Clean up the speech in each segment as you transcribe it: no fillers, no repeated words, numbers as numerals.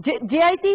JIT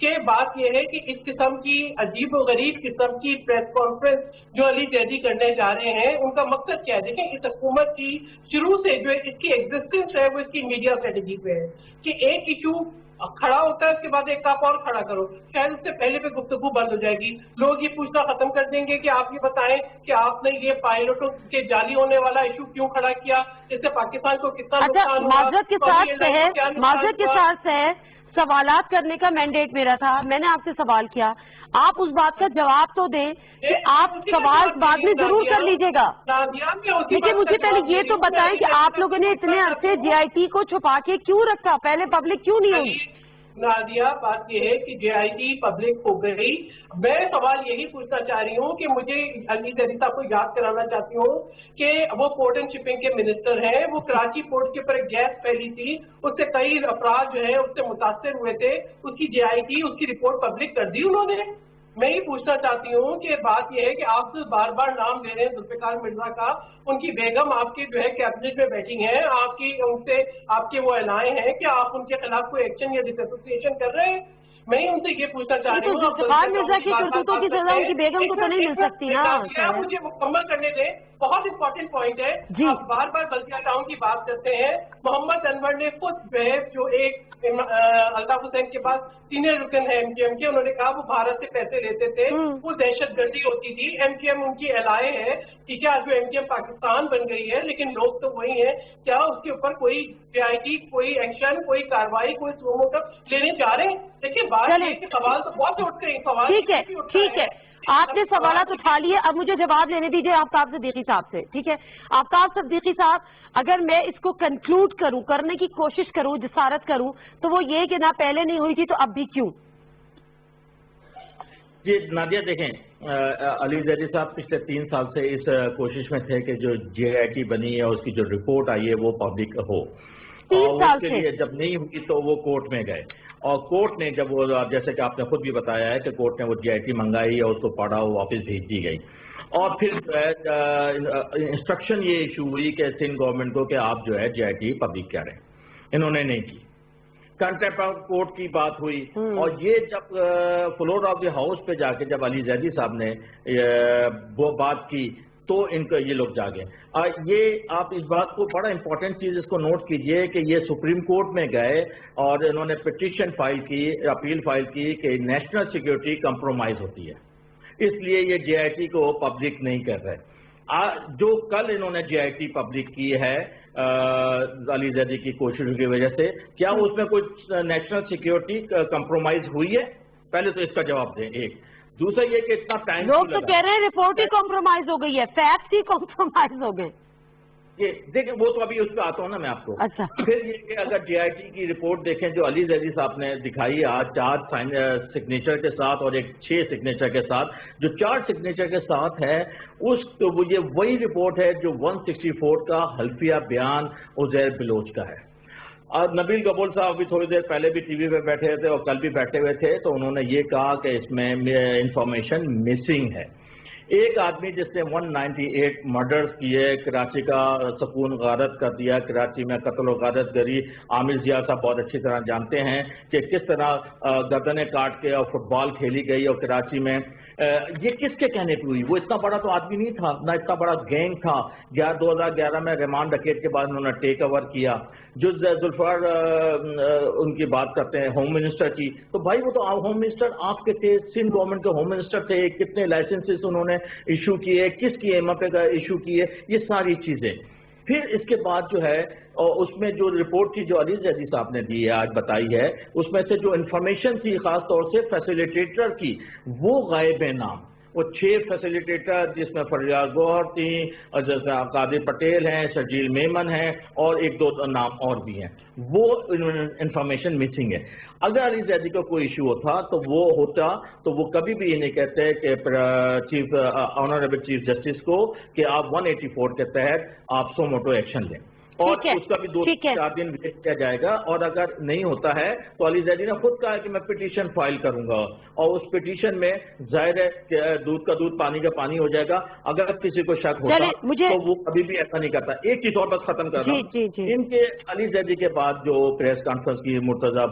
کہ بات یہ ہے کہ اس قسم کی عجیب و غریب قسم کی پریس کانفرنس جو علی زیدی کرنے جا رہے ہیں ان کا مقصد کیا ہے؟ دیکھیں اس حکومت کی شروع سے جو اس کی ایگزسٹنس ہے وہ اس کی میڈیا اسٹریٹجی پہ ہے کہ ایک ایشو کھڑا ہوتا ہے اس کے بعد ایک کاپ اور کھڑا کرو، شاید اس سے پہلے پہ گفتگو بند ہو جائے گی، لوگ یہ پوچھنا ختم کر دیں گے کہ آپ یہ بتائیں کہ آپ نے یہ پائلٹوں کے جعلی ہونے والا ایشو کیوں کھڑا کیا، اس سے پاکستان کو کتنا نقصان ہوا۔ معذرت کے ساتھ ہے سوالات کرنے کا مینڈیٹ میرا تھا، میں نے آپ سے سوال کیا، آپ اس بات کا جواب تو دیں کہ آپ سوال بعد میں ضرور کر لیجئے گا، لیکن مجھے پہلے یہ تو بتائیں کہ آپ لوگوں نے اتنے عرصے جے آئی ٹی کو چھپا کے کیوں رکھا، پہلے پبلک کیوں نہیں ہوئی؟ نادیہ بات یہ ہے کہ جے آئی ٹی پبلک ہو گئی، میں سوال یہی پوچھنا چاہ رہی ہوں کہ مجھے علی زیدی صاحب کو یاد کرانا چاہتی ہوں کہ وہ پورٹ اینڈ شپنگ کے منسٹر ہیں، وہ کراچی پورٹ کے اوپر ایک گیس پھیلی تھی، اس سے کئی افراد جو ہیں اس سے متاثر ہوئے تھے، اس کی جے آئی ٹی اس کی رپورٹ پبلک کر دی انہوں نے۔ میں یہ پوچھنا چاہتی ہوں کہ بات یہ ہے کہ آپ بار بار نام لے رہے ہیں ذوالفقار مرزا کا، ان کی بیگم آپ کی جو ہے کیبنٹ میں بیٹھی ہیں، آپ کی ان سے آپ کے وہ اعلان ہیں کہ آپ ان کے خلاف کوئی ایکشن یا ڈس ایسوسیشن کر رہے ہیں۔ میں ان سے یہ پوچھنا چاہ رہی ہوں ذوالفقار مرزا کی کرتوتوں کی سزا ان کی بیگم کو تو نہیں مل سکتی نا؟ مجھے مکمل کرنے دیں، بہت امپورٹنٹ پوائنٹ ہے، آپ بار بار بلدیہ ٹاؤن کی بات کرتے ہیں، محمد انور نے خود جو ایک الطاف حسین کے پاس سینئر رکن ہے ایم کیو ایم کے، انہوں نے کہا وہ بھارت سے پیسے لیتے تھے، وہ دہشت گردی ہوتی تھی، ایم کیو ایم ان کی الائے ہے، ٹھیک ہے، جو ایم کیو ایم پاکستان بن گئی ہے لیکن لوگ تو وہی ہیں، کیا اس کے اوپر کوئی جے آئی ٹی کوئی ایکشن کوئی کاروائی کوئی لینے جا رہے ہیں؟ دیکھیے بات یہ کہ سوال تو بہت اٹھتے ہیں، سوال ٹھیک ہے، آپ نے سوالات اٹھا لیے، اب مجھے جواب لینے دیجیے آفتاب صدیقی صاحب سے، ٹھیک ہے؟ آفتاب صدیقی صاحب، اگر میں اس کو کنکلوڈ کروں، کرنے کی کوشش کروں، جسارت کروں، تو وہ یہ کہ نہ پہلے نہیں ہوئی تھی تو اب بھی کیوں؟ جی نادیہ دیکھیں، علی زیدی صاحب پچھلے 3 سال سے اس کوشش میں تھے کہ جو جے آئی ٹی بنی ہے اس کی جو رپورٹ آئی ہے وہ پبلک ہو، اور اس کے لیے جب نہیں ہوئی تو وہ کورٹ میں گئے، اور کورٹ نے جب وہ جیسے کہ آپ نے خود بھی بتایا ہے کہ کورٹ نے وہ جے آئی ٹی منگائی اور اس کو پڑھا، وہ واپس بھیج دی گئی، اور پھر انسٹرکشن یہ ایشو ہوئی کہ سندھ گورنمنٹ کو کہ آپ جو ہے جے آئی ٹی پبلک کریں، انہوں نے نہیں کی، کنٹیمپٹ آف کورٹ کی بات ہوئی، اور یہ جب فلور آف دی ہاؤس پہ جا کے جب علی زیدی صاحب نے وہ بات کی تو ان کو یہ لوگ جاگے۔ یہ آپ اس بات کو بڑا امپورٹنٹ چیز اس کو نوٹ کیجئے کہ یہ سپریم کورٹ میں گئے اور انہوں نے پٹیشن فائل کی، اپیل فائل کی کہ نیشنل سیکیورٹی کمپرومائز ہوتی ہے، اس لیے یہ جے آئی ٹی کو پبلک نہیں کر رہے۔ جو کل انہوں نے جے آئی ٹی پبلک کی ہے علی زیدی کی کوششوں کی وجہ سے، کیا اس میں کوئی نیشنل سیکیورٹی کمپرومائز ہوئی ہے؟ پہلے تو اس کا جواب دیں۔ ایک دوسرا یہ کہ اتنا ٹائم لوگ تو کہہ رہے ہیں رپورٹ ہی کمپرومائز ہو گئی ہے، فیکٹس ہی کمپرومائز ہو گئے۔ یہ دیکھیں وہ تو ابھی اس پہ آتا ہوں نا میں آپ کو۔ اچھا، پھر یہ کہ اگر جے آئی ٹی کی رپورٹ دیکھیں جو علی زیدی صاحب نے دکھائی آج 4 سگنیچر کے ساتھ اور ایک 6 سگنیچر کے ساتھ، جو 4 سگنیچر کے ساتھ ہے یہ وہی رپورٹ ہے جو 164 کا حلفیہ بیان عزیر بلوچ کا ہے۔ اور نبیل گبول صاحب بھی تھوڑی دیر پہلے بھی ٹی وی پہ بیٹھے تھے اور کل بھی بیٹھے ہوئے تھے، تو انہوں نے یہ کہا کہ اس میں انفارمیشن مسنگ ہے۔ ایک آدمی جس نے 198 مرڈرز کیے، کراچی کا سکون غارت کر دیا، کراچی میں قتل و غارت گری، عامر ضیاء صاحب بہت اچھی طرح جانتے ہیں کہ کس طرح گردنیں کاٹ کے اور فٹ بال کھیلی گئی، اور کراچی میں یہ کس کے کہنے پہ ہوئی؟ وہ اتنا بڑا تو آدمی نہیں تھا، نہ اتنا بڑا گینگ تھا۔ 2011 میں ریمانڈ ڈکیت کے بعد انہوں نے ٹیک اوور کیا۔ جو ذوالفقار ان کی بات کرتے ہیں ہوم منسٹر کی، تو بھائی وہ تو ہوم منسٹر آپ کے تھے، سندھ گورنمنٹ کے ہوم منسٹر تھے، کتنے لائسنسز انہوں نے ایشو کیے، کس کی ایم پہ ایشو کیے، یہ ساری چیزیں۔ پھر اس کے بعد جو ہے اس میں جو رپورٹ تھی جو علی زیدی صاحب نے دی ہے آج بتائی ہے، اس میں سے جو انفارمیشن تھی خاص طور سے فیسیلیٹیٹر کی وہ غائب ہے نام۔ وہ 6 فیسیلیٹیٹر جس میں فریاد گوہر تھیں، جیسے قادر پٹیل ہیں، شرجیل میمن ہیں، اور 1-2 نام اور بھی ہیں، وہ انفارمیشن مسنگ ہے۔ اگر علی زیدی کا کوئی ایشو ہوتا تو وہ کبھی بھی یہ نہیں کہتے کہ آنریبل چیف جسٹس کو کہ آپ 184 کے تحت آپ سو موٹو ایکشن لیں، اور اس کا بھی 2-4 دن ویٹ کیا جائے گا۔ اور اگر نہیں ہوتا ہے تو علی زیدی نے خود کہا کہ میں پٹیشن فائل کروں گا، اور اس پٹیشن میں ظاہر ہے کہ دودھ کا دودھ پانی کا پانی ہو جائے گا۔ اگر کسی کو شک ہوتا تو وہ کبھی بھی ایسا نہیں کرتا۔ ایک چیز اور بس ختم کر رہا ہوں، ان کے علی زیدی کے بعد جو پریس کانفرنس کی مرتضی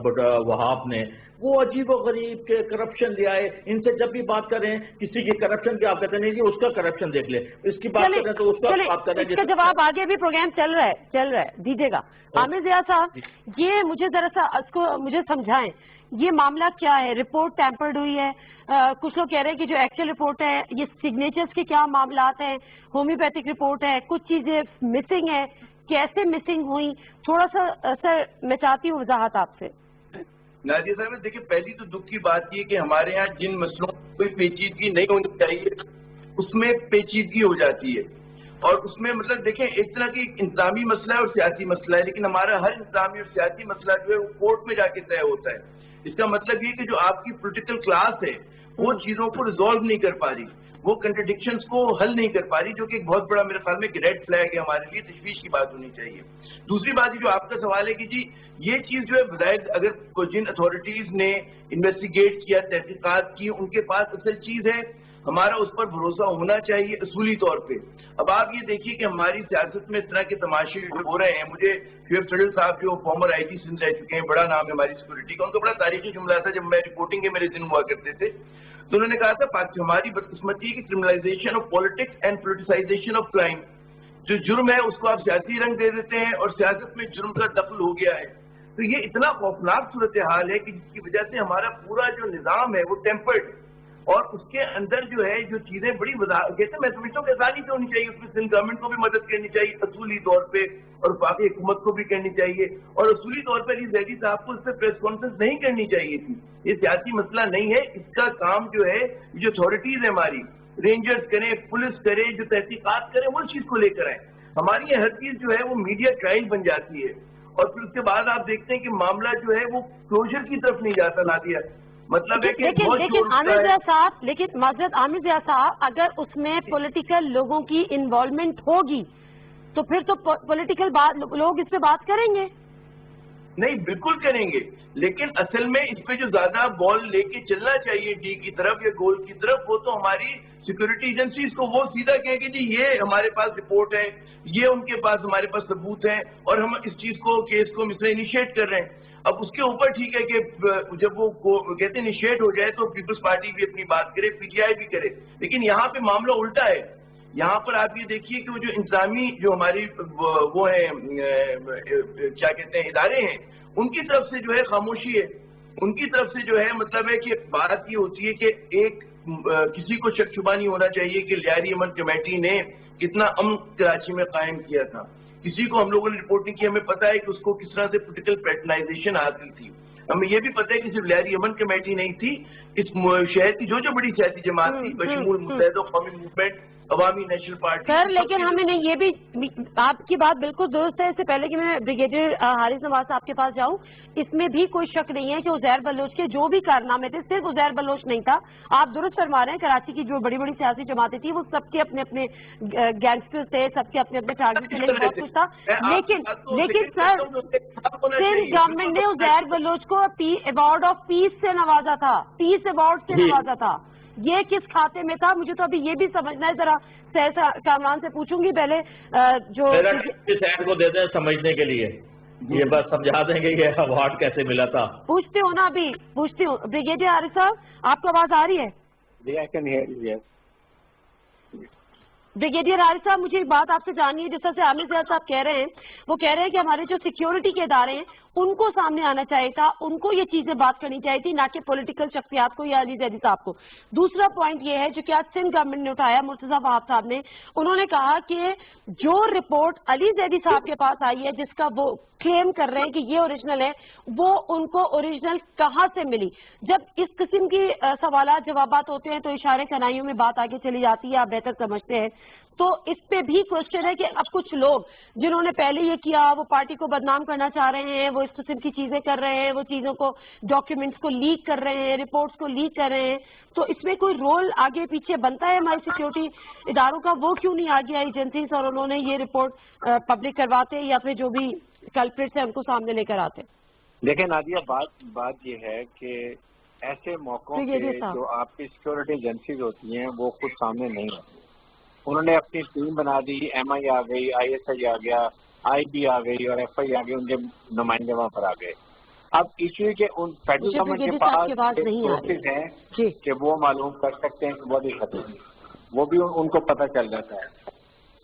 وہاب نے، وہ عجیب و غریب کے کرپشن لے آئے. ان سے جب بھی بات کریں کسی کی کرپشن کی آپ کہتے ہیں کہ اس کا کرپشن دیکھ لیں, اس کی بات کریں تو اس کا بات کریں. اس کا جواب آگے بھی پروگرام چل رہا ہے دیجیے گا. عامر ضیاء صاحب, یہ مجھے ذرا سا اس کو مجھے سمجھائیں, یہ معاملہ کیا ہے؟ رپورٹ ٹیمپرڈ ہوئی ہے, کچھ لوگ کہہ رہے ہیں کہ جو ایکچوئل رپورٹ ہے یہ سگنیچرز کے کیا معاملات ہیں, ہومیوپیتھک رپورٹ ہے, کچھ چیزیں مسنگ ہیں, کیسے مسنگ ہوئی, تھوڑا سا سر میں چاہتی ہوں وضاحت آپ سے. نادیہ صاحب دیکھیں, پہلی تو دکھ کی بات یہ کہ ہمارے یہاں جن مسئلوں میں کوئی پیچیدگی نہیں ہونی چاہیے اس میں پیچیدگی ہو جاتی ہے, اور اس میں مطلب دیکھیں ایک طرح کی انتظامی مسئلہ ہے اور سیاسی مسئلہ ہے, لیکن ہمارا ہر انتظامی اور سیاسی مسئلہ جو ہے وہ کورٹ میں جا کے طے ہوتا ہے. اس کا مطلب یہ کہ جو آپ کی پولیٹیکل کلاس ہے وہ چیزوں کو ریزالو نہیں کر پا رہی, وہ کنٹرڈکشنز کو حل نہیں کر پا رہی, جو کہ ایک بہت بڑا میرے خیال میں ریڈ فلیگ ہے ہمارے لیے, تشویش کی بات ہونی چاہیے. دوسری بات جو آپ کا سوال ہے کہ جی یہ چیز جو ہے بظاہر اگر جن اتھارٹیز نے انویسٹیگیٹ کیا, تحقیقات کی, ان کے پاس اصل چیز ہے, ہمارا اس پر بھروسہ ہونا چاہیے اصولی طور پہ. اب آپ یہ دیکھیے کہ ہماری سیاست میں اس طرح کے تماشے ہو رہے ہیں. مجھے شعیب سڈل صاحب جو فارمر آئی جی سندھ رہ چکے ہیں, بڑا نام ہے ہماری سیکورٹی کا, ان کا بڑا تاریخی جملہ تھا جب میں رپورٹنگ کے میرے دن ہوا کرتے تھے, تو انہوں نے کہا تھا ہماری بدقسمتی ہے کہ criminalisation of politics and politicisation of crime, جو جرم ہے اس کو آپ سیاسی رنگ دے دیتے ہیں اور سیاست میں جرم کا دخل ہو گیا ہے. تو یہ اتنا خوفناک صورتحال ہے کہ جس کی وجہ سے ہمارا پورا جو نظام ہے وہ ٹیمپرڈ, اور اس کے اندر جو ہے جو چیزیں بڑی کہتے ہیں میں سمجھتا ہوں کہ آسانی سے ہونی چاہیے, اس میں سندھ گورنمنٹ کو بھی مدد کرنی چاہیے اصولی طور پہ, اور باقی حکومت کو بھی کرنی چاہیے, اور اصولی طور پر علی زیدی صاحب کو اس پہ پریس کانفرنس نہیں کرنی چاہیے تھی. یہ سیاسی مسئلہ نہیں ہے, اس کا کام جو ہے جو اتھارٹیز ہے ہماری, رینجرز کریں, پولیس کرے, جو تحقیقات کریں, وہ چیز کو لے کر آئیں. ہماری یہ ہر چیز جو ہے وہ میڈیا ٹرائل بن جاتی ہے, اور پھر اس کے بعد آپ دیکھتے ہیں کہ معاملہ جو ہے وہ کلوجر کی طرف نہیں جاتا. نادیہ مطلب ہے کہ لیکن عامر ضیاء صاحب, لیکن معذرت عامر ضیاء صاحب, اگر اس میں پولیٹیکل لوگوں کی انوالومنٹ ہوگی تو پھر تو پولیٹیکل لوگ اس پہ بات کریں گے. نہیں بالکل کریں گے, لیکن اصل میں اس پہ جو زیادہ بال لے کے چلنا چاہیے ڈی کی طرف یا گول کی طرف, وہ تو ہماری سیکورٹی ایجنسیز کو وہ سیدھا کہے کہ جی یہ ہمارے پاس رپورٹ ہے, یہ ان کے پاس ہمارے پاس ثبوت ہیں, اور ہم اس چیز کو کیس کو مثلا انیشیٹ کر رہے ہیں. اب اس کے اوپر ٹھیک ہے کہ جب وہ کہتے ہیں انیشیٹ ہو جائے تو پیپلز پارٹی بھی اپنی بات کرے, پی ٹی آئی بھی کرے, لیکن یہاں پہ معاملہ الٹا ہے. یہاں پر آپ یہ دیکھیے کہ وہ جو انتظامی جو ہماری وہ ہیں کیا کہتے ہیں ادارے ہیں, ان کی طرف سے جو ہے خاموشی ہے, ان کی طرف سے جو ہے مطلب ہے کہ بات یہ ہوتی ہے کہ ایک کسی کو شک شبہ نہیں ہونا چاہیے کہ لیاری امن کمیٹی نے کتنا امن کراچی میں قائم کیا تھا. کسی کو ہم لوگوں نے رپورٹ نہیں کی, ہمیں پتا ہے کہ اس کو کس طرح سے پولیٹیکل پیٹرنائزیشن حاصل تھی. ہمیں یہ بھی پتا ہے کہ صرف لیاری امن کمیٹی نہیں تھی, اس شہر کی جو بڑی سیاسی جماعت تھی, بشمول متحدہ قومی موومنٹ, عوامی نیشنل پارٹی. سر لیکن ہمیں نہیں, یہ بھی آپ کی بات بالکل درست ہے. اس سے پہلے کہ میں بریگیڈیئر حارث نواز صاحب کے پاس جاؤں, اس میں بھی کوئی شک نہیں ہے کہ عزیر بلوچ کے جو بھی کارنامے تھے, صرف عزیر بلوچ نہیں تھا, آپ درست فرما رہے ہیں, کراچی کی جو بڑی بڑی سیاسی جماعتیں تھیں وہ سب کے اپنے اپنے گینگسٹر تھے, سب کے اپنے اپنے ٹارگیٹ تھے, لیکن بہت کچھ تھا. لیکن سر سندھ گورنمنٹ نے عزیر بلوچ کو ایوارڈ آف پیس سے نوازا تھا, پیس ایوارڈ سے نوازا تھا. یہ کس کھاتے میں تھا؟ مجھے تو ابھی یہ بھی سمجھنا ہے, ذرا سہر کامران سے پوچھوں گی پہلے. جو سہر کو دے دیں سمجھنے کے لیے, یہ بس سمجھا دیں گے یہ ایوارڈ کیسے ملا تھا. پوچھتے ہو نا, ابھی پوچھتی ہوں. بریگیڈیئر حارث صاحب آپ کو آواز آ رہی ہے؟ بریگیڈیئر حارث صاحب مجھے ایک بات آپ سے جاننی ہے. جس طرح سے عامر ضیاء صاحب کہہ رہے ہیں, وہ کہہ رہے ہیں کہ ہمارے جو سیکیورٹی کے ادارے ہیں ان کو سامنے آنا چاہیے تھا, ان کو یہ چیزیں بات کرنی چاہیے تھی, نہ کہ پولیٹیکل شخصیات کو یا علی زیدی صاحب کو. دوسرا پوائنٹ یہ ہے جو کہ آج سندھ گورنمنٹ نے اٹھایا, مرتضیٰ وہاب صاحب نے, انہوں نے کہا کہ جو رپورٹ علی زیدی صاحب کے پاس آئی ہے جس کا وہ کلیم کر رہے ہیں کہ یہ اوریجنل ہے, وہ ان کو اوریجنل کہاں سے ملی. جب اس قسم کی سوالات جوابات ہوتے ہیں تو اشارے کنائیوں میں بات آگے چلی جاتی ہے, آپ بہتر سمجھتے ہیں. تو اس پہ بھی کوشچن ہے کہ اب کچھ لوگ جنہوں نے پہلے یہ کیا وہ پارٹی کو بدنام کرنا چاہ رہے ہیں, وہ اس قسم کی چیزیں کر رہے ہیں, وہ چیزوں کو ڈاکیومنٹس کو لیک کر رہے ہیں, رپورٹس کو لیک کر رہے ہیں. تو اس میں کوئی رول آگے پیچھے بنتا ہے ہماری سیکیورٹی اداروں کا؟ وہ کیوں نہیں آگے آئی ایجنسیز اور انہوں نے یہ رپورٹ پبلک کرواتے یا پھر جو بھی کلپریٹس ہیں ان کو سامنے لے کر آتے؟ دیکھیں نادیہ, بات یہ ہے کہ ایسے موقعوں پہ جو آپ کی سیکیورٹی ایجنسیز ہوتی ہیں وہ خود سامنے نہیں آتی. انہوں نے اپنی ٹیم بنا دی, ایم آئی آ گئی, آئی ایس آئی آ گیا, آئی بی آ گئی اور ایف آئی آ گئی, ان کے نمائندے وہاں پر آ گئے. اب ایشو کے ان فیڈرل گورنمنٹ کے پاس سورسز ہیں کہ وہ معلوم کر سکتے ہیں کہ وہ بھی ختم وہ بھی ان کو پتہ چل جاتا ہے.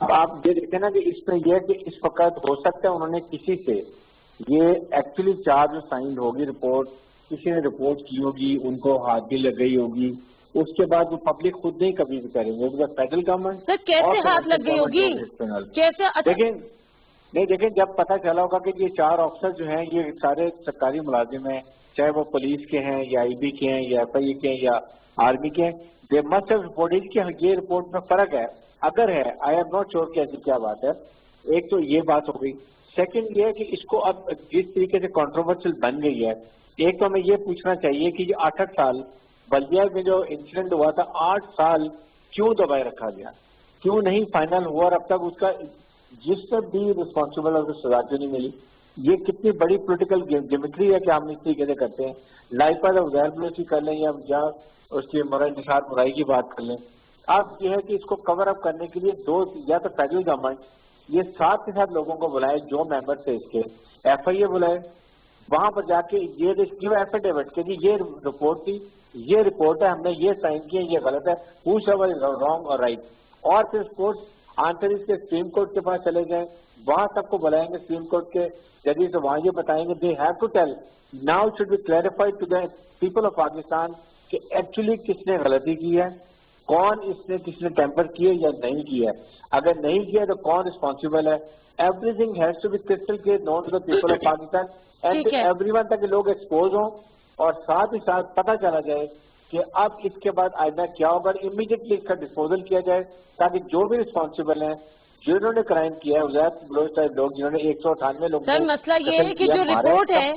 اب آپ یہ دیکھیں نا کہ اس میں یہ کہ اس وقت ہو سکتا ہے انہوں نے کسی سے یہ ایکچولی چارج سائن ہوگی رپورٹ, کسی نے رپورٹ کی ہوگی, ان کو ہاتھ بھی لگ گئی ہوگی, اس کے بعد وہ پبلک خود نہیں کبھی بھی کریں گے. فیڈرل گورنمنٹ کیسے ہاتھ لگ گئی ہوگی لیکن نہیں دیکھیں جب پتہ چلا ہوگا کہ یہ 4 آفیسر جو ہیں یہ سارے سرکاری ملازم ہیں, چاہے وہ پولیس کے ہیں یا آئی بی کے ہیں یا ایف آئی اے کے ہیں یا آرمی کے ہیں, دے مسٹ ہیو رپورٹڈ کہ یہ رپورٹ میں فرق ہے. اگر ہے آئی ایم ناٹ شیور کہ ایسی کیا بات ہے. ایک تو یہ بات ہو گئی. سیکنڈ یہ ہے کہ اس کو اب جس طریقے سے کنٹروورشل بن گئی ہے, ایک تو ہمیں یہ پوچھنا چاہیے کہ یہ 8 سال بلدیہ میں جو انسیڈنٹ ہوا تھا 8 سال کیوں دبائے رکھا گیا, کیوں نہیں فائنل ہوا اور اب تک اس کا جس سے بھی ریسپانسبل ہے اسے سزا کیوں نہیں ملی. یہ کتنی بڑی پولیٹیکل گیمٹری ہے کہ ہم اس طریقے سے کرتے ہیں. لائف پر عزیر بلوچ کی کر لیں یا اس کی انتشار برائی کی بات کر لیں. اب یہ ہے کہ اس کو کور اپ کرنے کے لیے یا تو فیڈرل گورنمنٹ یہ ساتھ کے ساتھ لوگوں کو بلائے جو ممبر تھے اس کے, ایف آئی اے بلائے, وہاں پر جا کے یہ ایفیڈیوٹ کہ جی یہ رپورٹ تھی, یہ رپورٹ ہے, ہم نے یہ سائن کیا, یہ غلط ہے, ہوز ایور رانگ اور رائٹ, اور پھر کورٹ آنسر اس کے سپریم کورٹ کے پاس چلے جائیں, وہاں سب کو بلائیں گے سپریم کورٹ کے ججز, وہاں یہ بتائیں گے they have to tell now should be clarified to the people of Pakistan کہ ایکچولی کس نے غلطی کی ہے, کون اس نے کس نے ٹیمپر کیے یا نہیں کیا ہے, اگر نہیں کیا تو کون رسپانسبل ہے. Everything has to be crystal clear known to the people of Pakistan and everyone, تاکہ لوگ ایکسپوز ہوں اور ساتھ ہی ساتھ پتہ چلا جائے کہ اب اس کے بعد آئندہ کیا ہوگا, امیڈیٹلی اس کا ڈسپوزل کیا جائے تاکہ جو بھی رسپانسبل ہیں جنہوں نے کرائم کیا ہے عزیر بلوچ ٹائپ لوگ جنہوں نے 198 لوگ. سر مسئلہ یہ ہے کہ جو رپورٹ ہے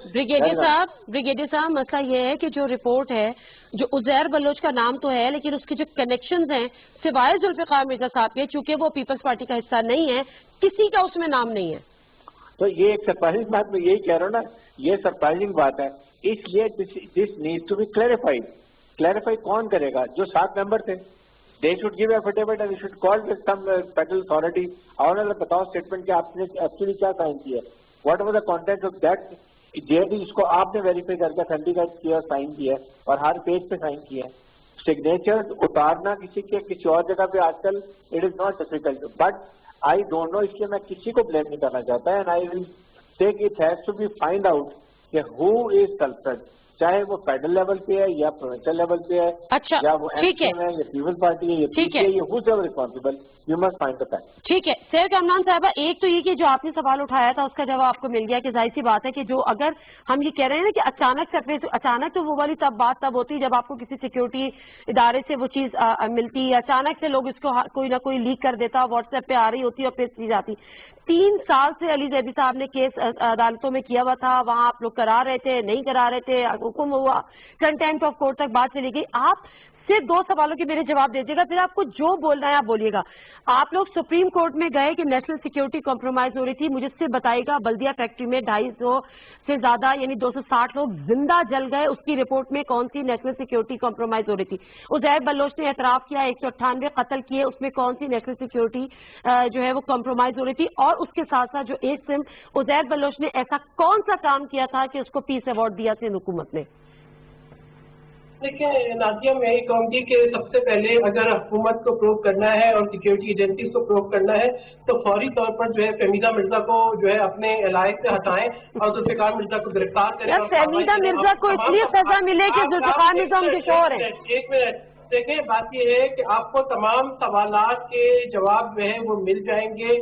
بریگیڈیئر صاحب مسئلہ یہ ہے کہ جو رپورٹ ہے جو عزیر بلوچ کا نام تو ہے لیکن اس کے جو کنیکشنز ہیں سوائے ذوالفقار مرزا صاحب کے, چونکہ وہ پیپلز پارٹی کا حصہ نہیں ہے, کسی کا اس میں نام نہیں ہے. تو یہ ایک سرپرائزنگ بات میں یہی کہہ رہا ہوں نا, یہ سرپرائزنگ بات ہے. اس لیے this need to be clarified. Clarify کون کرے گا؟ جو 7 ممبر تھے. They should give affidavit and you should call with some federal authority. اور بتاؤ اسٹیٹمنٹ کہ آپ نے ایکچولی کیا سائن کیا ہے, whatever the content of that اس کو آپ نے ویریفائی کر کے اتھینٹیکیٹ کیا, سائن کیا ہے اور ہر پیج پہ سائن کیا ہے. سگنیچر اتارنا کسی کے کسی اور جگہ پہ آج کل it is not difficult, but I don't know, اس لیے میں کسی کو بلیم نہیں کرنا چاہتا and I will take it has to be find out کہ ہو از کلپریٹ, چاہے وہ فیڈرل لیول پہ ہے یا پروونشل لیول پہ ہے, یا وہ ایم کیو ہے یا پیپلز پارٹی ہے یا پی پی ہے, یا whoever responsible, you must find the fact. ٹھیک ہے سیر کامران صاحبہ, ایک تو یہ کہ جو آپ نے سوال اٹھایا تھا اس کا جواب آپ کو مل گیا کہ ظاہر سی بات ہے کہ جو اگر ہم یہ کہہ رہے ہیں نا کہ اچانک تو وہ والی بات تب ہوتی ہے جب آپ کو کسی سیکیورٹی ادارے سے وہ چیز ملتی ہے, اچانک سے لوگ اس کو کوئی نہ کوئی لیک کر دیتا, واٹس ایپ پہ آ رہی ہوتی ہے اور پھر چیز آتی. 3 سال سے علی زیدی صاحب نے کیس عدالتوں میں کیا ہوا تھا, وہاں آپ لوگ کرا رہے تھے, نہیں کرا رہے تھے, حکم ہوا, کنٹینٹ آف کورٹ تک بات چلی گئی. آپ صرف 2 سوالوں کے میرے جواب دیجیے گا, پھر آپ کو جو بولنا ہے آپ بولیے گا. آپ لوگ سپریم کورٹ میں گئے کہ نیشنل سیکیورٹی کمپرومائز ہو رہی تھی, مجھے سے بتائے گا بلدیہ فیکٹری میں 250 سے زیادہ یعنی 260 لوگ زندہ جل گئے, اس کی رپورٹ میں کون سی نیشنل سیکیورٹی کمپرومائز ہو رہی تھی؟ عزیر بلوچ نے اعتراف کیا 198 قتل کیے, اس میں کون سی نیشنل سیکیورٹی جو ہے وہ کمپرومائز ہو رہی تھی؟ اور اس کے ساتھ ساتھ جو ایک سم عزیر بلوچ نے ایسا کون سا کام کیا تھا کہ اس کو پیس ایوارڈ دیا سندھ حکومت نے؟ دیکھیں نادیہ, میں یہ کہوں گی کہ سب سے پہلے اگر حکومت کو پروو کرنا ہے اور سیکیورٹی ایجنسیز کو پروو کرنا ہے تو فوری طور پر جو ہے فہمیدہ مرزا کو جو ہے اپنے علاقے سے ہٹائیں اور ذوالفقار مرزا کو گرفتار کریں. فہمیدہ مرزا کو اس لیے سزا ملے کہ ذوالفقار مرزا ان کے شوہر ہیں. ایک منٹ دیکھیں, بات یہ ہے کہ آپ کو تمام سوالات کے جواب جو ہے وہ مل جائیں گے.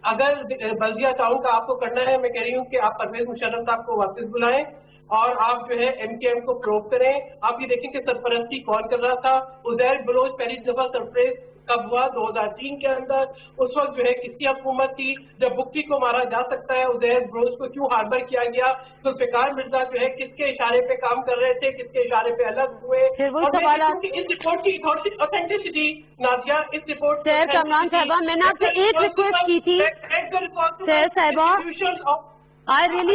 اگر بلدیہ ٹاؤن کا آپ کو کرنا ہے, میں کہہ رہی ہوں کہ آپ پرویز مشرف صاحب کو واپس بلائیں اور آپ جو ہے ایم کے ایم کو پروو کریں. آپ یہ دیکھیں کہ سرپرستی کون کر رہا تھا. عزیر بلوچ پہلی دفعہ سرپریز کب ہوا؟ 2003 کے اندر. اس وقت جو ہے کس کی حکومت تھی جب بکٹی کو مارا جا سکتا ہے؟ عزیر بلوچ کو کیوں ہاربر کیا گیا؟ ذوالفقار مرزا جو ہے کس کے اشارے پہ کام کر رہے تھے, کس کے اشارے پہ الگ ہوئے؟ اور اس رپورٹ کی اوتھینٹسٹی نادیہ, اس رپورٹ کامران صاحبہ میں نے آپ سے ایک ریکویسٹ کی تھی. سیر صاحبہ I really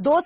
2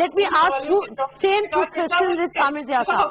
Let me ask you same 2 questions with Amir Zia Saab.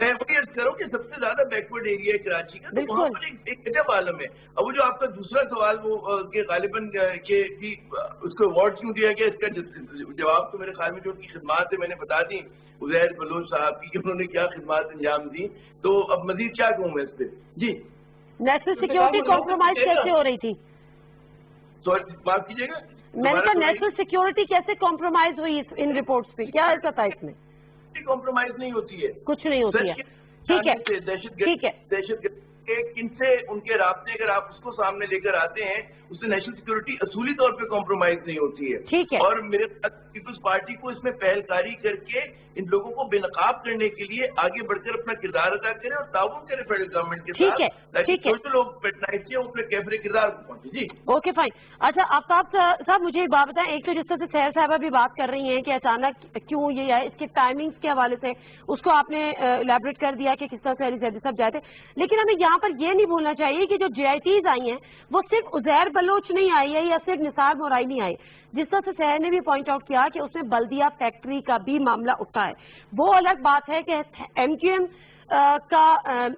میں وہی عرض کروں کہ سب سے زیادہ بیکورڈ ایریا ہے کراچی کا، تو وہاں پر ایک عجب عالم ہے. اب وہ جو آپ کا دوسرا سوال وہ کہ غالباً کہ اس کو ایوارڈ کیوں دیا گیا، اس کا جواب تو میرے خیال میں جو ان کی خدمات ہے میں نے بتا دی عزیر بلوچ صاحب کی کہ انہوں نے کیا خدمات انجام دی. تو اب مزید کیا کہوں میں اس پہ. جی نیشنل سیکیورٹی کمپرومائز کیسے ہو رہی تھی؟ سوری معاف کیجیے گا، میں نے کہا نیشنل سیکیورٹی کیسے کمپرومائز ہوئی ان رپورٹس پہ، کیا ایسا تھا اس میں؟ کمپرومائز نہیں ہوتی ہے، کچھ نہیں ہوتی ہے. ٹھیک ہے دہشت گرد کن سے ان کے رابطے اگر آپ اس کو سامنے لے کر آتے ہیں اس سے نیشنل سیکورٹی اصولی طور پہ کمپرومائز نہیں ہوتی ہے. ٹھیک ہے. اور میرے پیپلز پارٹی کو اس میں پہل کاری کر کے ان لوگوں کو بے نقاب کرنے کے لیے آگے بڑھ کر اپنا کردار ادا کریں اور تعاون کریں فیڈرل گورنمنٹ کے ساتھ تاکہ جو لوگ پیٹرائز کیا اپنے کیفر کردار کو پہنچے. جی اوکے فائن. اچھا آفتاب صاحب مجھے ایک بات بتائیں، ایک تو جس طرح سے سحر صاحبہ بھی بات کر رہی ہیں کہ اچانک کیوں یہ ہے، اس کے ٹائمنگز کے حوالے سے اس کو آپ نے الیبریٹ کر دیا کہ کس طرح سے علی زیدی صاحب جائے تھے، لیکن ہمیں یہاں پر یہ نہیں بھولنا چاہیے کہ جو جے آئی ٹیز آئی ہیں وہ صرف عزیر بلوچ نہیں آئی ہے یا صرف نثار مورائی نہیں آئی. جس طرح سے سحر نے بھی پوائنٹ آؤٹ کیا کہ اس میں بلدیہ فیکٹری کا بھی معاملہ اٹھا ہے. وہ الگ بات ہے کہ ایم کیو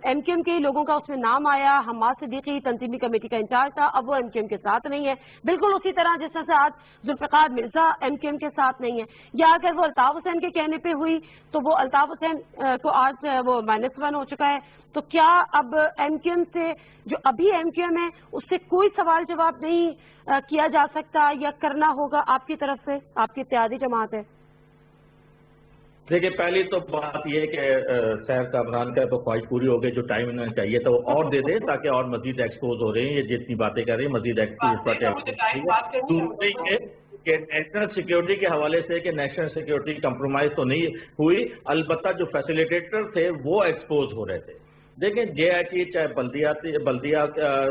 ایم کے لوگوں کا اس میں نام آیا، حماد صدیقی تنظیمی کمیٹی کا انچارج تھا، اب وہ ایم کیو ایم کے ساتھ نہیں ہے، بالکل اسی طرح جس طرح سے آج Zulfiqar Mirza M Q M کے ساتھ نہیں ہے. یا اگر وہ الطاف حسین کے کہنے پہ ہوئی تو وہ الطاف حسین کو آج وہ -1 ہو چکا ہے. تو کیا اب ایم کیو ایم سے جو ابھی ایم کیو ایم ہے اس سے کوئی سوال جواب نہیں کیا جا سکتا یا کرنا ہوگا آپ کی طرف سے؟ آپ کی اتحادی جماعت ہے. دیکھیں پہلی تو بات یہ کہ سحر کامران کا تو خواہش پوری ہو گئی، جو ٹائم انہیں چاہیے تھا وہ اور دے دیں تاکہ اور مزید ایکسپوز ہو رہے ہیں، یہ جتنی باتیں کر رہی ہیں مزید کہ نیشنل سیکیورٹی کے حوالے سے کہ نیشنل سیکیورٹی کمپرومائز تو نہیں ہوئی، البتہ جو فیسیلیٹیٹر تھے وہ ایکسپوز ہو رہے تھے. دیکھیں جے آئی ٹی چاہے بلدیہ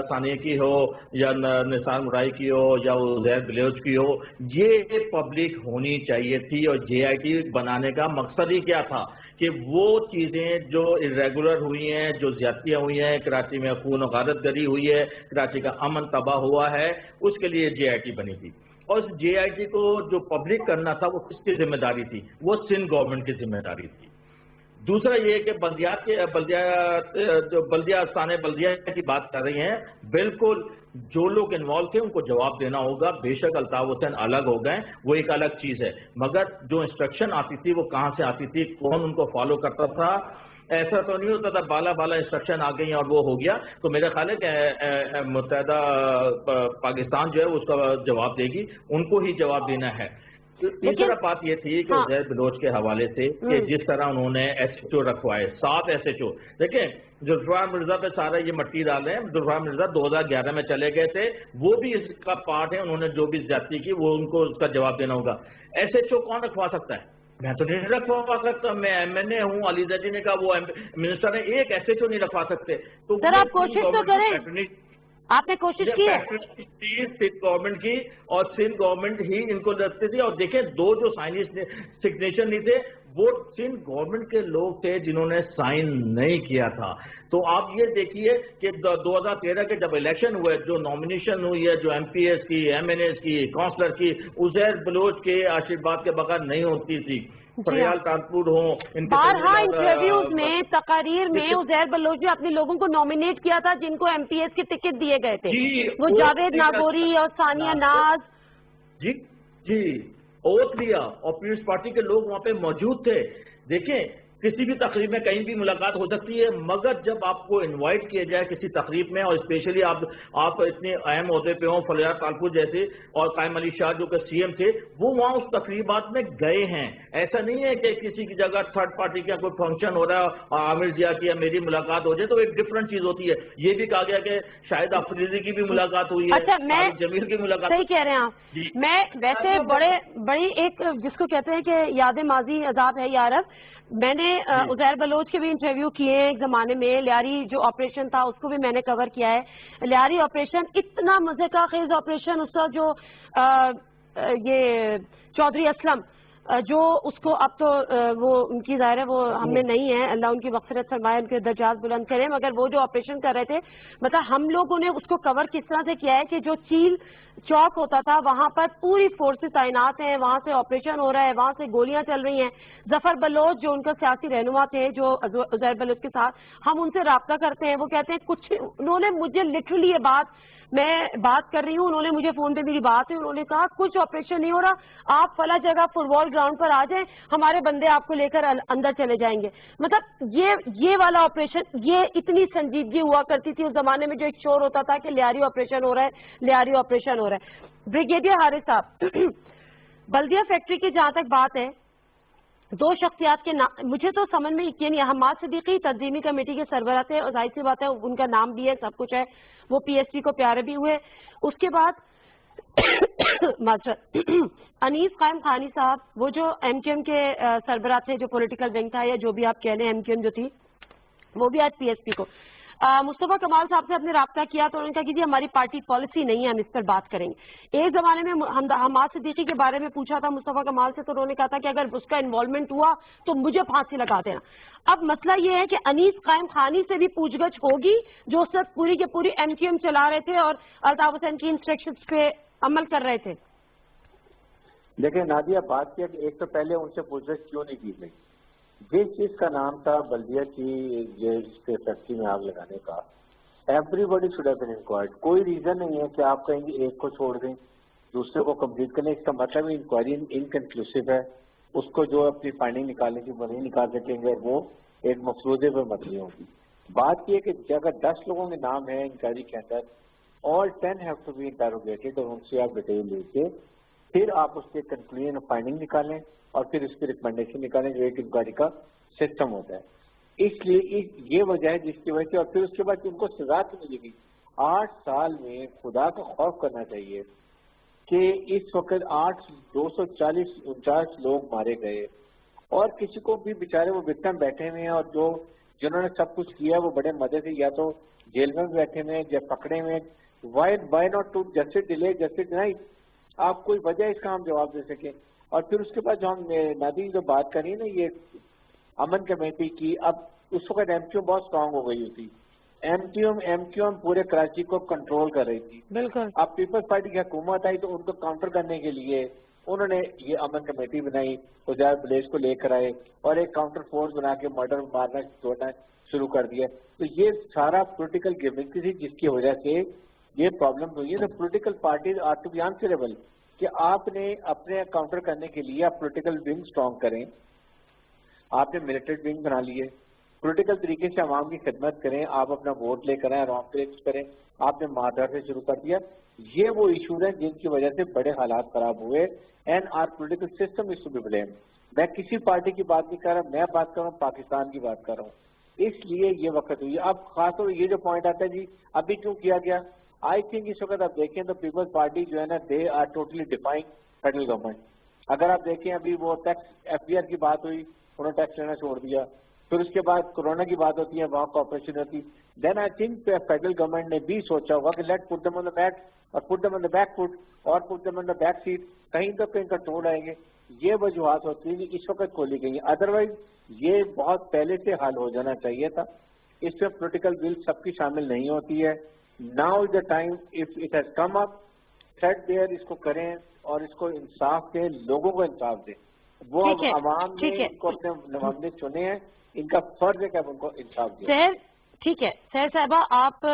ثانیہ کی ہو یا نثار مورائی کی ہو یا عزیر بلوچ کی ہو، یہ پبلک ہونی چاہیے تھی. اور جے آئی ٹی بنانے کا مقصد ہی کیا تھا کہ وہ چیزیں جو irregular ہوئی ہیں، جو زیادتیاں ہوئی ہیں، کراچی میں خون و غارت گری ہوئی ہے، کراچی کا امن تباہ ہوا ہے، اس کے لیے جے آئی ٹی بنی تھی. اور اس جے آئی ٹی کو جو پبلک کرنا تھا وہ کس کی ذمہ داری تھی؟ وہ سندھ گورنمنٹ کی ذمہ داری تھی. دوسرا یہ کہ بلدیہ کی بات کر رہی ہیں، بالکل جو لوگ انوالو تھے ان کو جواب دینا ہوگا. بے شک الطاف حسین الگ ہو گئے، وہ ایک الگ چیز ہے، مگر جو انسٹرکشن آتی تھی وہ کہاں سے آتی تھی، کون ان کو فالو کرتا تھا؟ ایسا تو نہیں ہوتا تھا بالا انسٹرکشن آ گئی اور وہ ہو گیا. تو میرا خیال ہے کہ متحدہ پاکستان جو ہے اس کا جواب دے گی، ان کو ہی جواب دینا ہے. تیسرا بات یہ تھی کہ عزیر بلوچ کے حوالے سے کہ جس طرح انہوں نے ایس ایچ او رکھوائے، 7 ایس ایچ او. دیکھیں ذوالفقار مرزا پہ سارا یہ مٹی ڈال رہے ہیں. ذوالفقار مرزا 2011 میں چلے گئے تھے، وہ بھی اس کا پارٹ ہے، انہوں نے جو بھی زیادتی کی وہ ان کو اس کا جواب دینا ہوگا. ایس ایچ او کون رکھوا سکتا ہے؟ میں تو نہیں رکھوا سکتا، میں ایم این اے ہوں. علی زیدی نے کہا وہ منسٹر ہے، ایک ایس ایچ او نہیں رکھوا سکتے. تو سر آپ کوشش تو کریں، آپ نے کوشش کی ہے سندھ گورنمنٹ کی، اور سندھ گورنمنٹ ہی ان کو رکھتی تھی. اور دیکھیں دو جو سگنیچر نہیں تھے وہ سندھ گورنمنٹ کے لوگ تھے جنہوں نے سائن نہیں کیا تھا. تو آپ یہ دیکھیے کہ 2013 کے جب الیکشن ہوئے، جو نامینیشن ہوئی ہے، جو ایم پی ایس کی، ایم این ایس کی، کونسلر کی، عزیر بلوچ کے آشیرواد کے بغیر نہیں ہوتی تھی. فریال کانپور ہوں، بارہا انٹرویوز میں، تقاریر میں عزیر بلوچ نے اپنے لوگوں کو نامینیٹ کیا تھا جن کو ایم پی ایس کے ٹکٹ دیے گئے تھے، وہ جاوید ناگوری اور ثانیہ ناز. جی اوتھ لیا اور پیپلز پارٹی کے لوگ وہاں پہ موجود تھے. دیکھیں کسی بھی تقریب میں کہیں بھی ملاقات ہو سکتی ہے، مگر جب آپ کو انوائٹ کیا جائے کسی تقریب میں، اور اسپیشلی آپ اتنے اہم عہدے پہ ہوں، فریال کانپور جیسے، اور قائم علی شاہ جو کہ سی ایم تھے، وہ وہاں اس تقریبات میں گئے ہیں. ایسا نہیں ہے کہ کسی کی جگہ تھرڈ پارٹی کا کوئی فنکشن ہو رہا ہے اور عامر ضیاء کی یا میری ملاقات ہو جائے تو ایک ڈفرنٹ چیز ہوتی ہے. یہ بھی کہا گیا کہ شاہد افریدی کی بھی ملاقات ہوئی ہے، اچھا میں جمیل کی ملاقات. صحیح کہہ رہے ہیں آپ. میں ویسے بڑی ایک جس کو کہتے ہیں کہ یاد ماضی عذاب ہے یارب، میں نے عزیر بلوچ کے بھی انٹرویو کیے ہیں ایک زمانے میں. لیاری جو آپریشن تھا اس کو بھی میں نے کور کیا ہے. لیاری آپریشن اتنا مزے کا خیز آپریشن، اس کا جو یہ چودھری اسلم جو اس کو اب تو وہ ان کی ظاہر ہے وہ ہم میں نہیں ہے، اللہ ان کی مغفرت فرمائے، ان کے درجات بلند کرے، مگر وہ جو آپریشن کر رہے تھے مطلب ہم لوگوں نے اس کو کور کس طرح سے کیا ہے کہ جو چیل چوک ہوتا تھا وہاں پر پوری فورسز تعینات ہیں، وہاں سے آپریشن ہو رہا ہے، وہاں سے گولیاں چل رہی ہیں. ظفر بلوچ جو ان کا سیاسی رہنما تھے جو عزیر بلوچ کے ساتھ ہم ان سے رابطہ کرتے ہیں، وہ کہتے ہیں کچھ انہوں نے مجھے لٹرلی یہ بات میں بات کر رہی ہوں، انہوں نے مجھے فون پہ میری بات ہے، انہوں نے کہا کچھ آپریشن نہیں ہو رہا، آپ فلاں جگہ فٹ بال گراؤنڈ پر آ جائیں، ہمارے بندے آپ کو لے کر اندر چلے جائیں گے. مطلب یہ والا آپریشن، یہ اتنی سنجیدگی ہوا کرتی تھی اس زمانے میں، جو ایک شور ہوتا تھا کہ لیاری آپریشن ہو رہا ہے، لیاری آپریشن ہو رہا ہے. بریگیڈیئر حارث صاحب، بلدیہ فیکٹری کی جہاں تک بات ہے، دو شخصیات کے نام مجھے تو سمجھ میں یہ نہیں. حماد صدیقی تنظیمی کمیٹی کے سربراہ تھے اور ظاہر سی بات ہے ان کا نام بھی ہے، سب کچھ ہے، وہ پی ایس پی کو پیارے بھی ہوئے. اس کے بعد انیس قائم خانی صاحب، وہ جو ایم کیو ایم کے سربراہ تھے، جو پولیٹیکل ونگ تھا یا جو بھی آپ کہہ لیں، ایم کیو ایم جو تھی وہ بھی آج پی ایس پی کو. مصطفیٰ کمال صاحب سے ہم نے رابطہ کیا تو انہوں نے کہا کہ جی ہماری پارٹی پالیسی نہیں ہے، ہم اس پر بات کریں گے. ایک زمانے میں حماد صدیقی کے بارے میں پوچھا تھا مصطفیٰ کمال سے تو انہوں نے کہا تھا کہ اگر اس کا انوالومنٹ ہوا تو مجھے پھانسی لگا دینا. اب مسئلہ یہ ہے کہ انیس قائم خانی سے بھی پوچھ گچھ ہوگی جو اس وقت پوری کے پوری ایم کیو ایم چلا رہے تھے اور الطاف حسین کی انسٹرکشنز پہ عمل کر رہے تھے. دیکھیں نادیہ، بات کیا کہ ایک تو پہلے ان سے پوچھ گچھ کیوں نہیں کی گئی. جس چیز کا نام تھا بلدیہ کی فیکٹری میں آگ لگانے کا، every body should have been enquired. کوئی ریزن نہیں ہے کہ آپ کہیں گے ایک کو چھوڑ دیں دوسرے کو کمپلیٹ کریں. اس کا مطلب انکوائری انکنکلوسیو ہے، اس کو جو اپنی فائنڈنگ نکالنے کی وہ نہیں نکال سکیں گے، وہ ایک مفروضے پر مبنی ہوگی. بات یہ ہے کہ اگر 10 لوگوں کے نام ہیں انکوائری کے اندر، all 10 have to be interrogated اور ان سے آپ ڈیٹیل لے کے پھر آپ اس کے کنکلوژن اور فائنڈنگ نکالیں اور پھر اس کی ریکمنڈیشن نکالیں، جو ایک انکوائری کا سسٹم ہوتا ہے. اس لیے یہ وجہ ہے جس کی وجہ سے، اور پھر اس کے بعد ان کو سزا تو ملے گی. 8 سال میں خدا کا خوف کرنا چاہیے کہ اس وقت 249 لوگ مارے گئے اور کسی کو بھی بیچارے وہ وکٹم بیٹھے ہوئے ہیں، اور جنہوں نے سب کچھ کیا وہ بڑے مزے سے یا تو جیل میں بیٹھے ہوئے ہیں یا پکڑے ہوئے ہیں. Why not to justice delay justice deny? آپ کوئی وجہ اس کا ہم جواب دے سکیں. اور پھر اس کے بعد جو ہم نادی جو بات کری نا یہ امن کمیٹی کی، اب اس وقت ایم کیو بہت اسٹرانگ ہو گئی ہوتی. ایم کیو ایم پورے کراچی کو کنٹرول کر رہی تھی. بالکل. اب پیپلز پارٹی کی حکومت آئی تو ان کو کاؤنٹر کرنے کے لیے انہوں نے یہ امن کمیٹی بنائی، عزیر بلوچ کو لے کر آئے اور ایک کاؤنٹر فورس بنا کے مرڈر مارنا چھوڑنا شروع کر دیا. تو یہ سارا پولیٹیکل گیمنگ تھی جس کی وجہ سے یہ پرابلم ہوئی ہے. تو political parties are to be answerable کہ آپ نے اپنے کاؤنٹر کرنے کے لیے آپ پولیٹیکل ونگ اسٹرانگ کریں. آپ نے ملٹری ونگ بنا لیے، پولیٹیکل طریقے سے عوام کی خدمت کریں، آپ اپنا ووٹ لے کر آئیں، عوام پہ کریں. آپ نے مادر سے شروع کر دیا. یہ وہ ایشوز ہیں جن کی وجہ سے بڑے حالات خراب ہوئے. And are political system is to be blame. میں کسی پارٹی کی بات نہیں کر رہا، میں بات کر رہا ہوں پاکستان کی بات کر رہا ہوں. اس لیے یہ وقت ہوئی. اب خاص طور یہ جو پوائنٹ آتا ہے جی ابھی کیوں کیا گیا، آئی تھنک اس وقت آپ دیکھیں تو پیپلز پارٹی جو ہے نا they are totally defying federal government. اگر آپ دیکھیں ابھی وہ ٹیکس ایف ڈی آر کی بات ہوئی، انہوں نے ٹیکس لینا چھوڑ دیا. پھر اس کے بعد کورونا کی بات ہوتی ہے، وہاں کوآپریشن ہوتی. دین آئی تھنک فیڈرل گورنمنٹ نے بھی سوچا ہوگا کہ late put them on the back اور پٹ دم آن دا بیک فٹ اور پٹ دم آن دا بیک سیٹ، کہیں تو کہیں کنٹرول آئیں گے. یہ وجوہات ہوتی ہیں اس وقت کھولی گئی ہیں. ادروائز یہ بہت پہلے سے حل ہو جانا چاہیے تھا. اس میں پولیٹیکل ول سب کی شامل نہیں ہوتی ہے. Now is the time, if it has come up, thread there, اس کو کریں اور اس کو انصاف دیں، لوگوں کو انصاف دیں. وہ عوام نے ان کو اپنے نمائندے چنے ہیں، ان کا فرض ہے کہ اب ان کو انصاف دیں. ٹھیک ہے سہر صاحبہ، آپ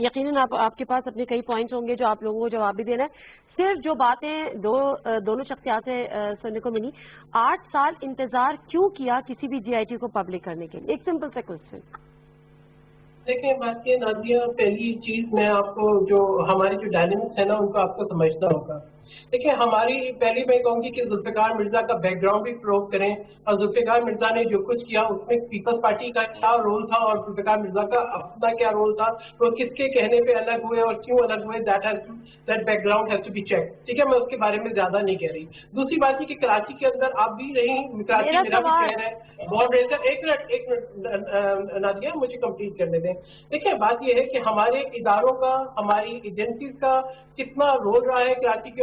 یقیناً آپ کے پاس اپنے کئی پوائنٹس ہوں گے جو آپ لوگوں کو جواب بھی دینا ہے. صرف جو باتیں دونوں شخصیات سے سننے کو ملی، 8 سال انتظار کیوں کیا کسی بھی جی آئی ٹی کو پبلک کرنے کے لیے؟ ایک سمپل سا کوشچن. دیکھیں بات یہ نادیہ، پہلی چیز میں آپ کو جو ہماری جو ڈائنامکس ہے نا ان کو آپ کو سمجھنا ہوگا. دیکھیں ہماری پہلی میں کہوں گی کہ ذوالفقار مرزا کا بیک گراؤنڈ بھی پروو کریں، اور ذوالفقار مرزا نے جو کچھ کیا اس میں پیپلز پارٹی کا کیا رول تھا اور ذوالفقار مرزا کا اپنا کیا رول تھا، وہ کس کے کہنے پہ الگ ہوئے اور کیوں الگ ہوئے، that background has to be check. ٹھیک ہے، میں اس کے بارے میں زیادہ نہیں کہہ رہی. دوسری بات یہ کہ کراچی کے اندر آپ بھی رہی، کراچی میرا بھی شہر ہے، بہت ریزر. ایک منٹ نادیہ مجھے کمپلیٹ کرنے دیں. دیکھیں بات یہ ہے کہ ہمارے اداروں کا، ہماری ایجنسیز کا کتنا رول رہا ہے کراچی کے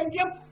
MGM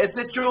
SHO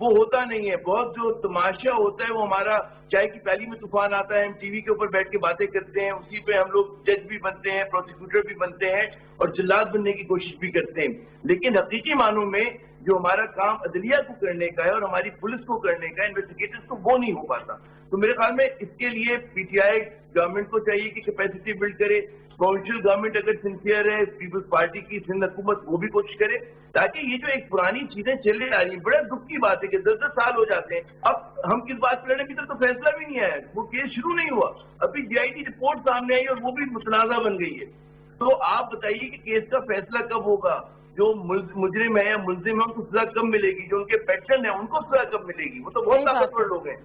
وہ ہوتا نہیں ہے. بہت جو تماشا ہوتا ہے وہ ہمارا چائے کی پیالی میں طوفان آتا ہے, ہم ٹی وی کے اوپر بیٹھ کے باتیں کرتے ہیں, اسی پہ ہم لوگ جج بھی بنتے ہیں, پروسیکیوٹر بھی بنتے ہیں اور جلاد بننے کی کوشش بھی کرتے ہیں. لیکن حقیقی معنوں میں جو ہمارا کام عدلیہ کو کرنے کا ہے اور ہماری پولیس کو کرنے کا ہے, انویسٹیگیٹرز کو, وہ نہیں ہو پاتا. تو میرے خیال میں اس کے لیے پی ٹی آئی گورنمنٹ کو چاہیے کہ کیپیسٹی بلڈ کرے. پروونشل گورنمنٹ اگر سنسیئر ہے, پیپلز پارٹی کی سندھ حکومت وہ بھی کوشش کرے, تاکہ یہ جو ایک پرانی چیزیں چلے آ رہی ہیں, بڑے دکھ کی بات ہے کہ 10 سال ہو جاتے ہیں. اب ہم کس بات پہ لڑیں, ابھی تک تو فیصلہ بھی نہیں آیا, وہ کیس شروع نہیں ہوا, ابھی جی آئی ٹی رپورٹ سامنے آئی اور وہ بھی متنازع بن گئی ہے. تو آپ بتائیے کہ کیس کا فیصلہ کب ہوگا, جو مجرم ہے یا ملزم ہے ان کو سزا کب ملے گی, جو ان کے پیٹرن ہیں ان کو سزا کب ملے گی. وہ تو بہت طاقتور لوگ ہیں.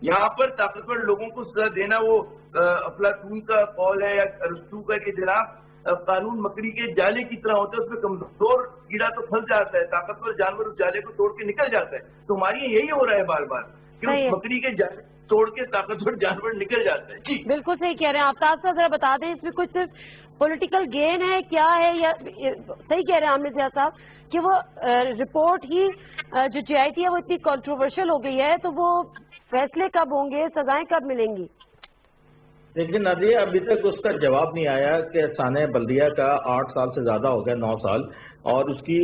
یہاں پر طاقتور لوگوں کو سزا دینا وہ افلاطون کا قول ہے یا ارسطو کا کہ جناب قانون مکڑی کے جالے کی طرح ہوتا ہے, اس میں کمزور کیڑا تو پھنس جاتا ہے, طاقتور جانور اس جالے کو توڑ کے نکل جاتا ہے. تو ہماری یہی ہو رہا ہے بار بار کہ اس مکڑی کے جالے توڑ کے طاقتور جانور نکل جاتا ہے. جی بالکل صحیح کہہ رہے ہیں آپ. تاج صاحب ذرا بتا دیں اس میں کچھ پولیٹیکل گین ہے کیا ہے, یا صحیح کہہ رہے ہیں عامر ضیاء صاحب کہ وہ رپورٹ ہی جو جی آئی ٹی ہے وہ اتنی کنٹروورشل ہو گئی ہے, تو وہ فیصلے کب ہوں گے, سزائیں کب ملیں گی؟ لیکن نادیہ ابھی تک اس کا جواب نہیں آیا کہ سانحہ بلدیہ کا 8 سال سے زیادہ ہو گیا, 9 سال, اور اس کی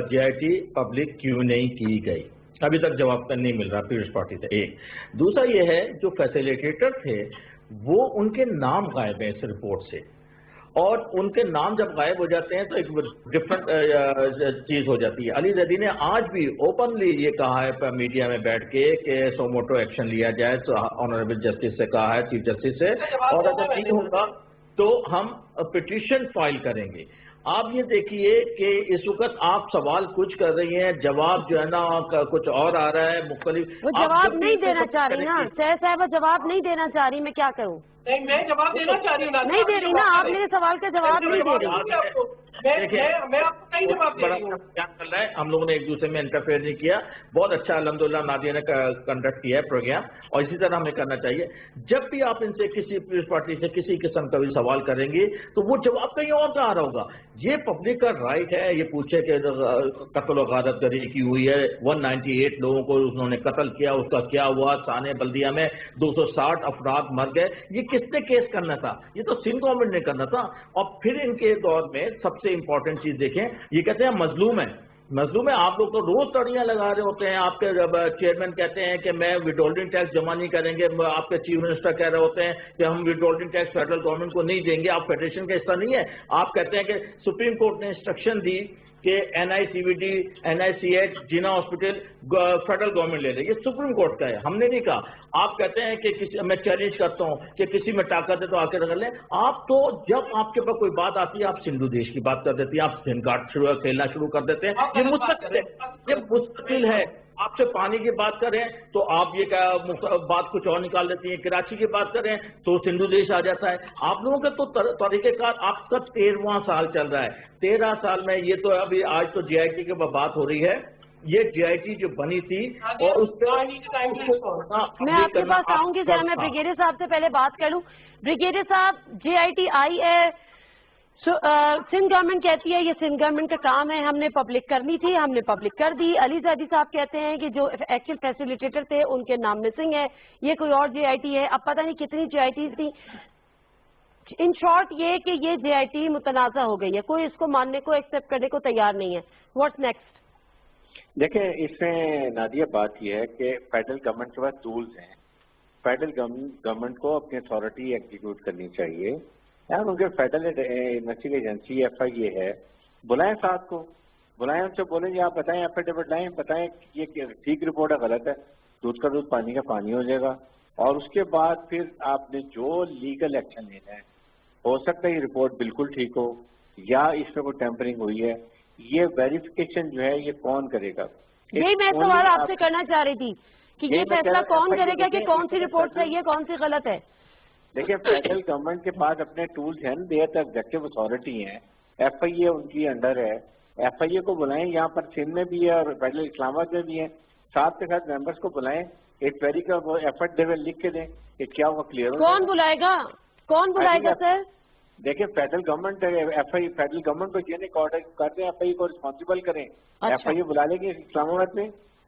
جی آئی ٹی پبلک کیوں نہیں کی گئی, ابھی تک جواب نہیں مل رہا پیپلز پارٹی سے. ایک دوسرا یہ ہے جو فیسیلیٹیٹر تھے وہ ان کے نام غائب ہیں اس رپورٹ سے, اور ان کے نام جب غائب ہو جاتے ہیں تو ایک ڈفرنٹ چیز ہو جاتی ہے. علی زیدی نے آج بھی اوپنلی یہ کہا ہے میڈیا میں بیٹھ کے کہ سو موٹو ایکشن لیا جائے, آنریبل جسٹس سے کہا ہے, چیف جسٹس سے, اور اگر نہیں ہوگا تو ہم پٹیشن فائل کریں گے. آپ یہ دیکھیے کہ اس وقت آپ سوال کچھ کر رہی ہیں, جواب جو ہے نا کچھ اور آ رہا ہے مختلف. وہ جواب نہیں دینا چاہ رہی نا صاحبہ, جواب نہیں دینا چاہ رہی, میں کیا کروں؟ نہیں, میں جواب دینا چاہ رہی ہوں. نہیں دے رہی نا, آپ میرے سوال کا جواب نہیں دے رہی. میں آپ کو کئی جواب دے رہی ہوں. چل رہا ہے, ہم لوگوں نے ایک دوسرے میں انٹرفیئر نہیں کیا. بہت اچھا الحمدللہ نادیہ نے کنڈکٹ کیا ہے پروگرام, اور اسی طرح ہمیں کرنا چاہیے. جب بھی آپ ان سے کسی پیپلز پارٹی سے کسی قسم کا بھی سوال کریں گے تو وہ جواب کہیں اور کا آ رہا ہوگا. یہ پبلک کا رائٹ ہے یہ پوچھے کہ قتل و غارت گری کی ہوئی ہے, 198 لوگوں کو انہوں نے قتل کیا, اس کا کیا ہوا, سانحہ بلدیہ میں 260 افراد مر گئے, یہ کس نے کیس کرنا تھا؟ یہ تو سندھ گورنمنٹ نے کرنا تھا. اور پھر ان کے دور میں سب سے امپورٹنٹ چیز دیکھیں, یہ کہتے ہیں مظلوم ہے, مظلوم ہے. آپ لوگ تو روز تڑیاں لگا رہے ہوتے ہیں, آپ کے چیئرمین کہتے ہیں کہ میں ود ہولڈنگ ٹیکس جمع نہیں کریں گے, آپ کے چیف منسٹر کہہ رہے ہوتے ہیں کہ ہم withholding tax federal government کو نہیں دیں گے, آپ فیڈریشن کا حصہ نہیں ہے. آپ کہتے ہیں کہ سپریم کورٹ نے انسٹرکشن دی کہ این آئی سی وی ڈی, این آئی سی ایچ, جینا ہاسپٹل فیڈرل گورنمنٹ لے لے, یہ سپریم کورٹ کا ہے, ہم نے نہیں کہا. آپ کہتے ہیں کہ میں چیلنج کرتا ہوں کہ کسی میں طاقت ہے تو آ کے رکھ لیں. آپ تو جب آپ کے پاس کوئی بات آتی ہے آپ سندھو دیش کی بات کر دیتی ہیں, آپ سندھ کارڈ کھیلنا شروع کر دیتے ہیں. یہ مستقل ہے. آپ سے پانی کی بات کریں تو آپ یہ بات کچھ اور نکال دیتی ہیں, کراچی کی بات کریں تو سندھو دیش آ جاتا ہے. آپ لوگوں کا تو طریقہ کار آپ کا 13واں سال چل رہا ہے. 13 سال میں یہ تو ابھی آج تو جی آئی ٹی کی بات ہو رہی ہے, یہ جی آئی ٹی جو بنی تھی اور اس میں آپ کے پاس آؤں گی. ذرا میں بریگیڈیئر صاحب سے پہلے بات کر لوں. بریگیڈیئر صاحب, جی آئی ٹی آئی ہے, سندھ گورنمنٹ کہتی ہے یہ سندھ گورنمنٹ کا کام ہے, ہم نے پبلک کرنی تھی, ہم نے پبلک کر دی. علی زیدی صاحب کہتے ہیں کہ جو ایکچوئل فیسیلیٹیٹر تھے ان کے نام مسنگ ہے, یہ کوئی اور جی آئی ٹی ہے. اب پتہ نہیں کتنی جی آئی ٹیز تھی. ان شارٹ یہ کہ یہ جی آئی ٹی متنازع ہو گئی ہے, کوئی اس کو ماننے کو ایکسیپٹ کرنے کو تیار نہیں ہے. What's next? دیکھیں اس میں نادیہ بات یہ ہے کہ فیڈرل گورنمنٹ کے پاس ٹولز ہیں. فیڈرل گورنمنٹ کو اپنی اتھارٹی ایگزیکیوٹ کرنی چاہیے. ان کے فیڈرل انویسٹیگیشن ایجنسی ایف آئی اے ہے, بلائیں ساتھ کو, بلائیں ان سے بولیں جی آپ بتائیں, ایفیڈیوٹ لائیں, بتائیں یہ ٹھیک رپورٹ ہے غلط ہے, دودھ کا دودھ پانی کا پانی ہو جائے گا. اور اس کے بعد پھر آپ نے جو لیگل ایکشن لینا ہے, ہو سکتا ہے یہ رپورٹ بالکل ٹھیک ہو یا اس میں کوئی ٹیمپرنگ ہوئی ہے, یہ ویریفیکیشن جو ہے یہ کون کرے گا؟ یہی میں سوال آپ سے کرنا چاہ رہی تھی کہ یہ فیصلہ کون کرے گا کہ کون سی رپورٹ صحیح ہے کون سی غلط ہے؟ دیکھیں فیڈرل گورنمنٹ کے پاس اپنے ٹولز ہیں, دے تو ایگزیکٹو اتھارٹی ہیں, ایف آئی اے ان کی انڈر ہے. ایف آئی اے کو بلائیں, یہاں پر سندھ میں بھی ہے اور فیڈرل اسلام آباد میں بھی ہے, ساتھ کے ساتھ ممبرس کو بلائیں, ایک ویری کا ایفرٹ دے لکھ کے دیں کہ کیا وہ کلیئر ہو. کون بلائے گا, کون بلائے گا سر؟ دیکھیں فیڈرل گورنمنٹ ایف آئی فیڈرل گورنمنٹ کو یہ نہیں کر دیں, ایف آئی کو ریسپانسبل کریں. ایف آئی اے بلا لیں گے اسلام آباد میں,